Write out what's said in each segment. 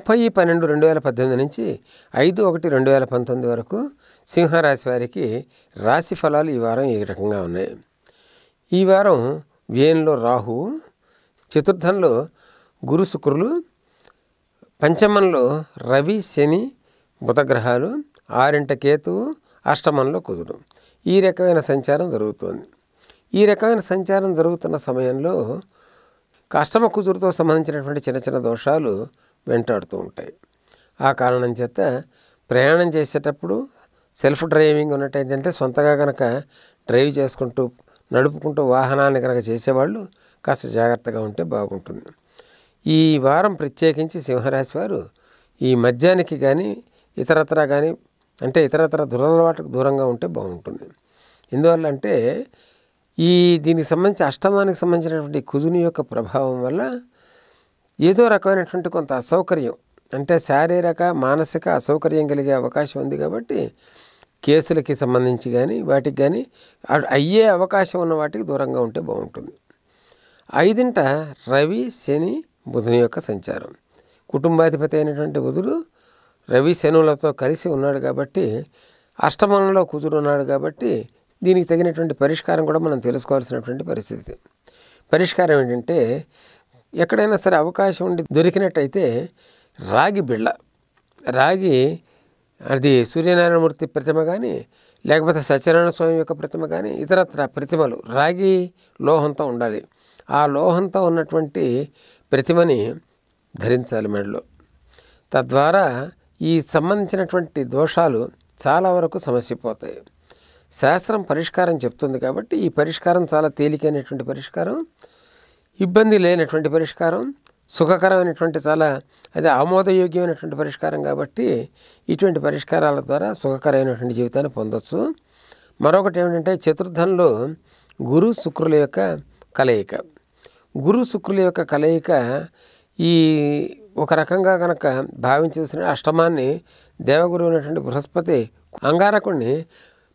(30/12/2018) నుంచి 5/1/2019 వరకు సింహరాశి వారికి రాశి ఫలాలు ఈ వారం ఈ రకంగా ఉన్నాయి. ఈ వారం వ్యయంలో రాహువు, చతుర్థంలో గురు శుక్రులు, పంచమంలో రవి శని బుధగ్రహాలు, 6ంట కేతువు, అష్టమంలో కుజుడు. ఈ రకమైన సంచారం జరుగుతోంది. ఈ రకమైన సంచారం జరుగుతున్న సమయంలో అష్టమ కుజుడితో సంబంధించినటువంటి చిన్న చిన్న దోషాలు వెంటాడుతూ ఉంటాయి. ఆ కారణం చేత ప్రయాణం చేసేటప్పుడు సెల్ఫ్ డ్రైవింగ్ ఉన్నట్టయితే సొంతగా కనుక డ్రైవ్ చేసుకుంటూ నడుపుకుంటూ వాహనాన్ని కనుక చేసేవాళ్ళు కాస్త జాగ్రత్తగా ఉంటే బాగుంటుంది. ఈ వారం ప్రత్యేకించి సింహరాశి వారు ఈ మద్యానికి కానీ ఇతరత్ర కానీ అంటే ఇతరత్ర దురలవాటుకు దూరంగా ఉంటే బాగుంటుంది. ఎందువల్ల అంటే దీనికి సంబంధించి అష్టమానికి సంబంధించినటువంటి కుజుని యొక్క ప్రభావం వల్ల ఏదో రకమైనటువంటి కొంత అసౌకర్యం అంటే శారీరక మానసిక అసౌకర్యం కలిగే అవకాశం ఉంది. కాబట్టి కేసులకి సంబంధించి కానీ వాటికి కానీ అయ్యే అవకాశం ఉన్న వాటికి దూరంగా ఉంటే బాగుంటుంది. 5ంట రవి శని బుధుని యొక్క సంచారం. కుటుంబాధిపతి అయినటువంటి బుధుడు రవి శనులతో కలిసి ఉన్నాడు కాబట్టి, అష్టమంలో కుజుడు ఉన్నాడు కాబట్టి దీనికి తగినటువంటి పరిష్కారం కూడా మనం తెలుసుకోవాల్సినటువంటి పరిస్థితి. పరిష్కారం ఏంటంటే ఎక్కడైనా సరే అవకాశం ఉండి దొరికినట్టయితే రాగి బిళ్ళ, రాగి అది సూర్యనారాయణమూర్తి ప్రతిమ కానీ లేకపోతే సత్యనారాయణ స్వామి యొక్క ప్రతిమ కానీ ఇతరత్ర ప్రతిమలు రాగి లోహంతో ఉండాలి. ఆ లోహంతో ఉన్నటువంటి ప్రతిమని ధరించాలి మెడలో. తద్వారా ఈ సంబంధించినటువంటి దోషాలు చాలా వరకు సమస్యపోతాయి. శాస్త్రం పరిష్కారం చెప్తుంది కాబట్టి ఈ పరిష్కారం చాలా తేలికైనటువంటి పరిష్కారం, ఇబ్బంది లేనటువంటి పరిష్కారం, సుఖకరమైనటువంటి చాలా అది ఆమోదయోగ్యమైనటువంటి పరిష్కారం. కాబట్టి ఇటువంటి పరిష్కారాల ద్వారా సుఖకరమైనటువంటి జీవితాన్ని పొందొచ్చు. మరొకటి ఏమిటంటే చతుర్థంలో గురు శుక్రుల యొక్క కలయిక. గురు శుక్రుల యొక్క కలయిక ఈ ఒక రకంగా కనుక భావించవలసిన అష్టమాన్ని దేవగురువు అయినటువంటి బృహస్పతి అంగారకుడిని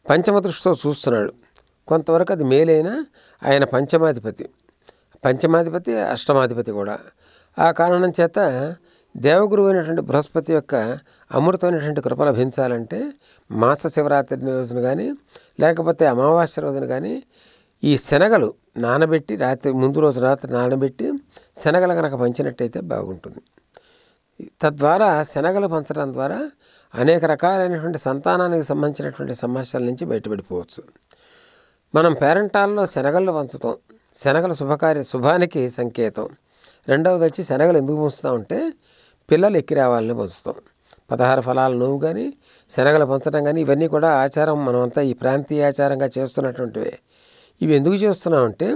పంచమ దృష్టితో చూస్తున్నాడు. కొంతవరకు అది మేలైనా ఆయన పంచమాధిపతి అష్టమాధిపతి కూడా. ఆ కారణం చేత దేవగురువు అయినటువంటి బృహస్పతి యొక్క అమృతమైనటువంటి కృప లభించాలంటే మాస శివరాత్రి రోజున కానీ లేకపోతే అమావాస్య రోజున కానీ ఈ శనగలు నానబెట్టి ముందు రోజు రాత్రి నానబెట్టి శనగలు కనుక పంచినట్టయితే బాగుంటుంది. తద్వారా శనగలు పంచడం ద్వారా అనేక రకాలైనటువంటి సంతానానికి సంబంధించినటువంటి సమస్యల నుంచి బయటపడిపోవచ్చు. మనం పేరెంటాల్లో శనగలు పంచుతాం. శనగలు శుభానికి సంకేతం. రెండవది వచ్చి శనగలు ఎందుకు పంచుతామంటే పిల్లలు ఎక్కి రావాలని పంచుతాం. 16 ఫలాల నోవు కానీ శనగలు పంచడం కానీ ఇవన్నీ కూడా ఆచారం, మనమంతా ఈ ప్రాంతీయ ఆచారంగా చేస్తున్నటువంటివే. ఇవి ఎందుకు చేస్తున్నామంటే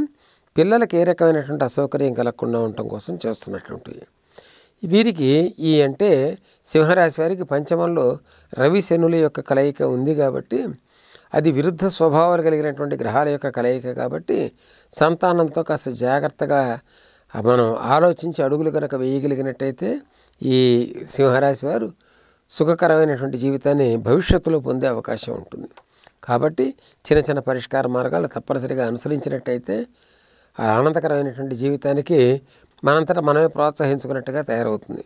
పిల్లలకి ఏ రకమైనటువంటి అసౌకర్యం కలగకుండా ఉండటం కోసం చేస్తున్నటువంటివి. వీరికి అంటే సింహరాశి వారికి పంచమంలో రవి శనుల యొక్క కలయిక ఉంది కాబట్టి అది విరుద్ధ స్వభావాలు కలిగినటువంటి గ్రహాల యొక్క కలయిక కాబట్టి సంతానంతో కాస్త జాగ్రత్తగా మనం ఆలోచించి అడుగులు కనుక వేయగలిగినట్టయితే ఈ సింహరాశి వారు సుఖకరమైనటువంటి జీవితాన్ని భవిష్యత్తులో పొందే అవకాశం ఉంటుంది. కాబట్టి చిన్న చిన్న పరిష్కార మార్గాలు తప్పనిసరిగా అనుసరించినట్టయితే ఆ ఆనందకరమైనటువంటి జీవితానికి మనంతటా మనమే ప్రోత్సహించుకున్నట్టుగా తయారవుతుంది.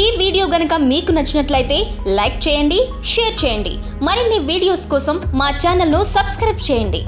ఈ వీడియో గనుక మీకు నచ్చినట్లయితే లైక్ చేయండి, షేర్ చేయండి. మరిన్ని వీడియోస్ కోసం మా ఛానల్ను సబ్స్క్రైబ్ చేయండి.